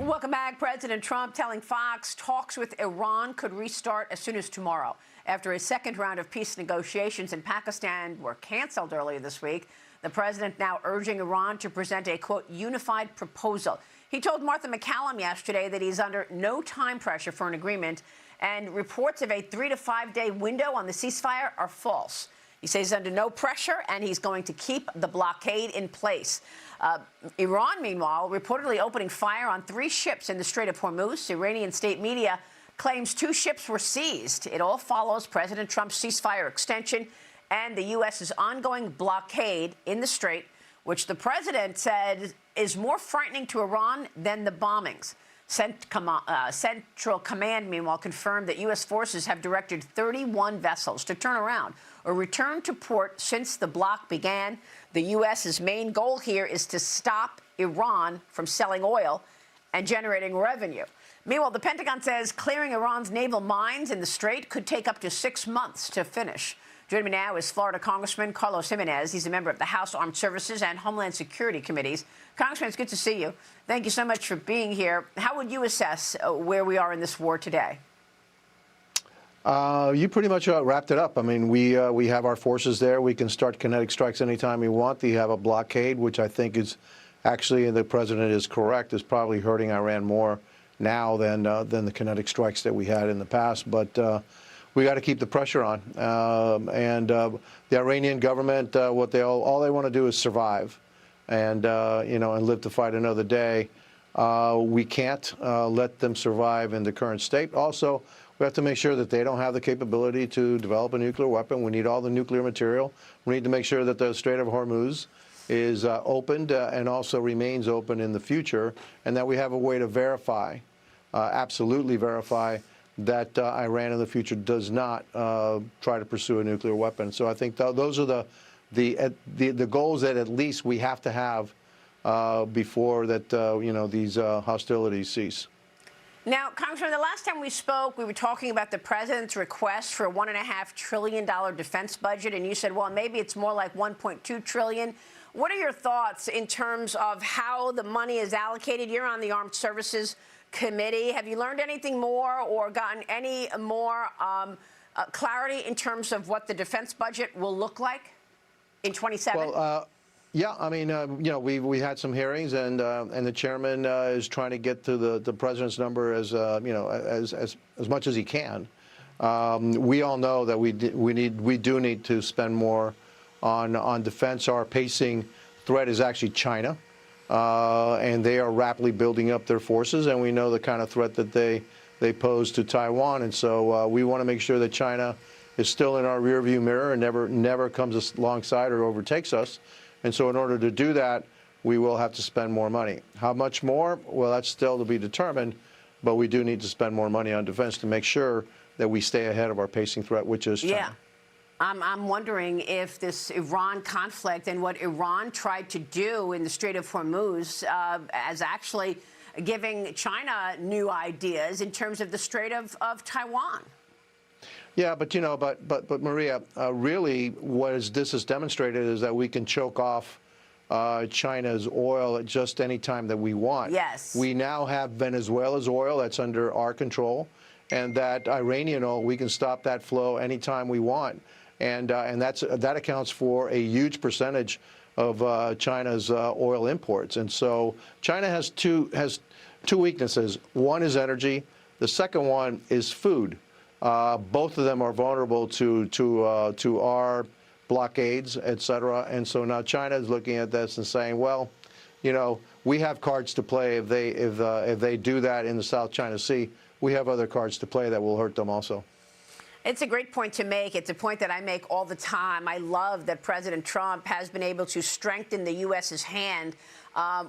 Welcome back. President Trump telling Fox talks with Iran could restart as soon as tomorrow. After a second round of peace negotiations in Pakistan were canceled earlier this week, the president now urging Iran to present a, quote, unified proposal. He told Martha McCallum yesterday that he's under no time pressure for an agreement, and reports of a 3 to 5 day window on the ceasefire are false. He says he's under no pressure, and he's going to keep the blockade in place. Iran, meanwhile, reportedly opening fire on 3 ships in the Strait of Hormuz. Iranian state media claims 2 ships were seized. It all follows President Trump's ceasefire extension and the U.S.'s ongoing blockade in the Strait, which the president said is more frightening to Iran than the bombings. Central Command, meanwhile, confirmed that U.S. forces have directed 31 vessels to turn around or return to port since the block began. The U.S.'s main goal here is to stop Iran from selling oil and generating revenue. Meanwhile, the Pentagon says clearing Iran's naval mines in the Strait could take up to 6 months to finish. Joining me now is Florida Congressman Carlos Gimenez. He's a member of the House Armed Services and Homeland Security Committees. Congressman, it's good to see you. Thank you so much for being here. How would you assess where we are in this war today? You pretty much wrapped it up. I mean, we have our forces there. We can start kinetic strikes anytime we want. We have a blockade, which I think is actually, and the president is correct, is probably hurting Iran more now than the kinetic strikes that we had in the past. But we got to keep the pressure on. The Iranian government, what all they want to do is survive, and and live to fight another day. We can't let them survive in the current state. Also, we have to make sure that they don't have the capability to develop a nuclear weapon. We need all the nuclear material. We need to make sure that the Strait of Hormuz is opened and also remains open in the future, and that we have a way to verify, absolutely verify, that Iran in the future does not try to pursue a nuclear weapon. So I think those are the goals that at least we have to have before that these hostilities cease. Now, Congressman, the last time we spoke, we were talking about the president's request for a $1.5 trillion defense budget, and you said, well, maybe it's more like $1.2 trillion. What are your thoughts in terms of how the money is allocated? You're on the Armed Services Committee. Have you learned anything more or gotten any more clarity in terms of what the defense budget will look like in 27? Well, yeah, I mean, we had some hearings, and the chairman is trying to get to the president's number as much as he can. We all know that we do need to spend more on defense. Our pacing threat is actually China, and they are rapidly building up their forces, and we know the kind of threat that they pose to Taiwan, and so we want to make sure that China is still in our rearview mirror and never comes alongside or overtakes us. And so in order to do that, we will have to spend more money. How much more? Well, that's still to be determined, but we do need to spend more money on defense to make sure that we stay ahead of our pacing threat, which is China. Yeah. I'm wondering if this Iran conflict and what Iran tried to do in the Strait of Hormuz as actually giving China new ideas in terms of the Strait of Taiwan. Yeah, but but Maria, really, what this has demonstrated is that we can choke off China's oil at just any time that we want. Yes. We now have Venezuela's oil that's under our control, and that Iranian oil, we can stop that flow anytime we want, and that accounts for a huge percentage of China's oil imports. And so China has two weaknesses. One is energy. The second one is food. Both of them are vulnerable to our blockades, et cetera. And so now China is looking at this and saying, well, we have cards to play if they do that in the South China Sea. We have other cards to play that will hurt them also. It's a great point to make. It's a point that I make all the time. I love that President Trump has been able to strengthen the U.S.'s hand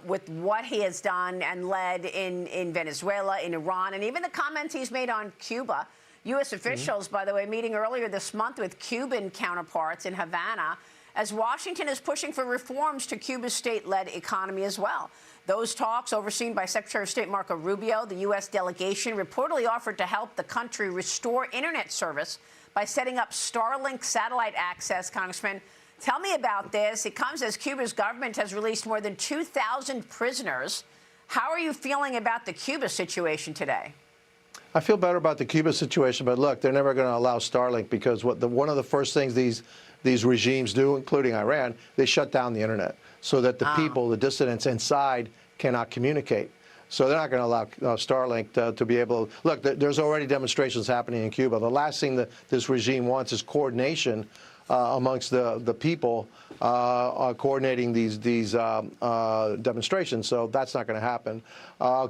with what he has done and led in Venezuela, in Iran, and even the comments he's made on Cuba. U.S. officials, by the way, meeting earlier this month with Cuban counterparts in Havana, as Washington is pushing for reforms to Cuba's state-led economy as well. Those talks, overseen by Secretary of State Marco Rubio, the U.S. delegation reportedly offered to help the country restore internet service by setting up Starlink satellite access. Congressman, tell me about this. It comes as Cuba's government has released more than 2,000 prisoners How are you feeling about the Cuba situation today? I feel better about the Cuba situation, but look, they're never going to allow Starlink because one of the first things these regimes do, including Iran, they shut down the internet so that the people, the dissidents inside, cannot communicate. So they're not going to allow Starlink to be able to look. There's already demonstrations happening in Cuba. The last thing that this regime wants is coordination amongst the people coordinating these demonstrations. So that's not going to happen.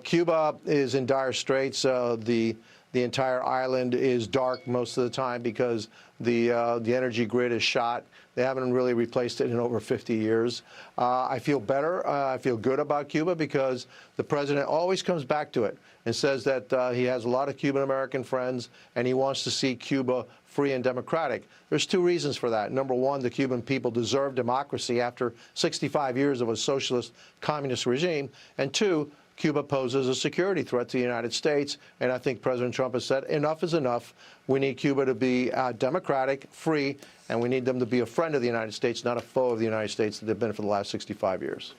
Cuba is in dire straits. The entire island is dark most of the time because the energy grid is shot. They haven't really replaced it in over 50 years. I feel better. I feel good about Cuba because the president always comes back to it and says that he has a lot of Cuban-American friends and he wants to see Cuba free and democratic. There's two reasons for that. Number one, the Cuban people deserve democracy after 65 years of a socialist communist regime. And two, Cuba poses a security threat to the United States, and I think President Trump has said enough is enough. We need Cuba to be democratic, free, and we need them to be a friend of the United States, not a foe of the United States that they've been for the last 65 years.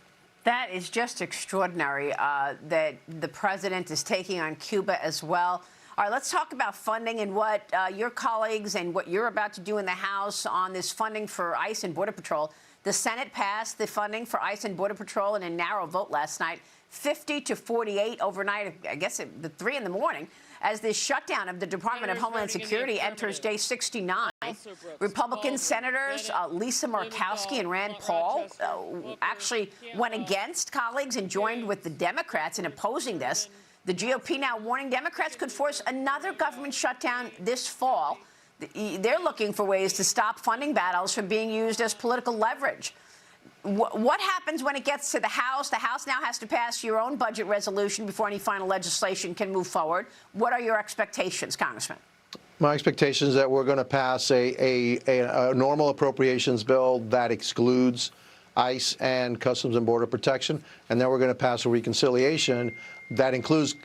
That is just extraordinary that the president is taking on Cuba as well. All right, let's talk about funding and what your colleagues and what you're about to do in the House on this funding for ICE and Border Patrol. The Senate passed the funding for ICE and Border Patrol in a narrow vote last night, 50 to 48 overnight, I guess at the 3 in the morning, as this shutdown of the Department of Homeland Security enters day 69. Republican senators Lisa Murkowski and Rand Paul actually went against colleagues and joined with the Democrats in opposing this. The GOP now warning Democrats could force another government shutdown this fall. They're looking for ways to stop funding battles from being used as political leverage. What happens when it gets to the House? The House now has to pass your own budget resolution before any final legislation can move forward. What are your expectations, Congressman? My expectation is that we're going to pass a normal appropriations bill that excludes ICE and Customs and Border Protection, and then we're going to pass a reconciliation that includes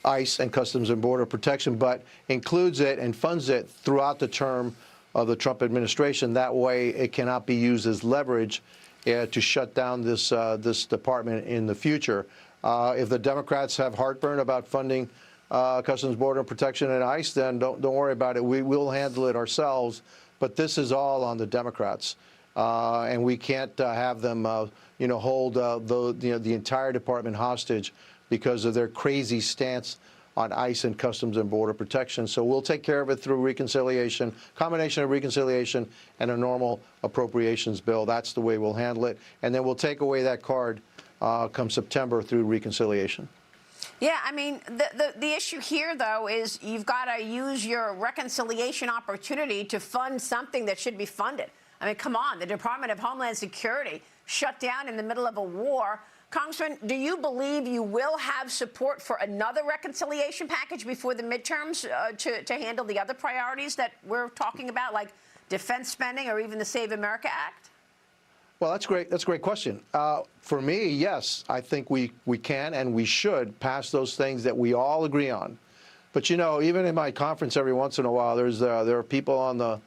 ICE and Customs and Border Protection, but includes it and funds it throughout the term of the Trump administration. That way, it cannot be used as leverage to shut down this department in the future. If the Democrats have heartburn about funding Customs, Border Protection, and ICE, then don't worry about it. We will handle it ourselves. But this is all on the Democrats, and we can't have them, hold the entire department hostage because of their crazy stance on ICE and Customs and Border Protection. So we'll take care of it through reconciliation, combination of reconciliation and a normal appropriations bill. That's the way we'll handle it. And then we'll take away that card come September through reconciliation. Yeah, I mean, the issue here, though, is you've got to use your reconciliation opportunity to fund something that should be funded. I mean, come on, the Department of Homeland Security shut down in the middle of a war. Congressman, do you believe you will have support for another reconciliation package before the midterms to handle the other priorities that we're talking about, like defense spending or even the Save America Act? Well, that's great. That's a great question. For me, yes, I think we can and we should pass those things that we all agree on. But, even in my conference every once in a while, there are people on the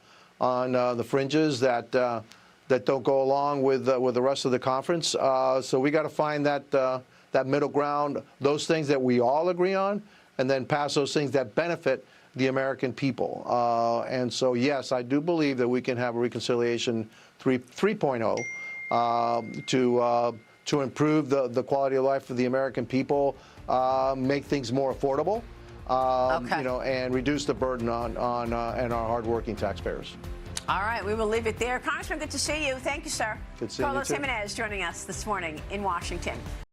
fringes that don't go along with the rest of the conference. So we got to find that middle ground, those things that we all agree on, and then pass those things that benefit the American people. And so, yes, I do believe that we can have a reconciliation 3.0 to improve the quality of life of the American people, make things more affordable, and reduce the burden on our hardworking taxpayers. All right, we will leave it there. Congressman, good to see you. Thank you, sir. Good seeing you, too. Gimenez joining us this morning in Washington.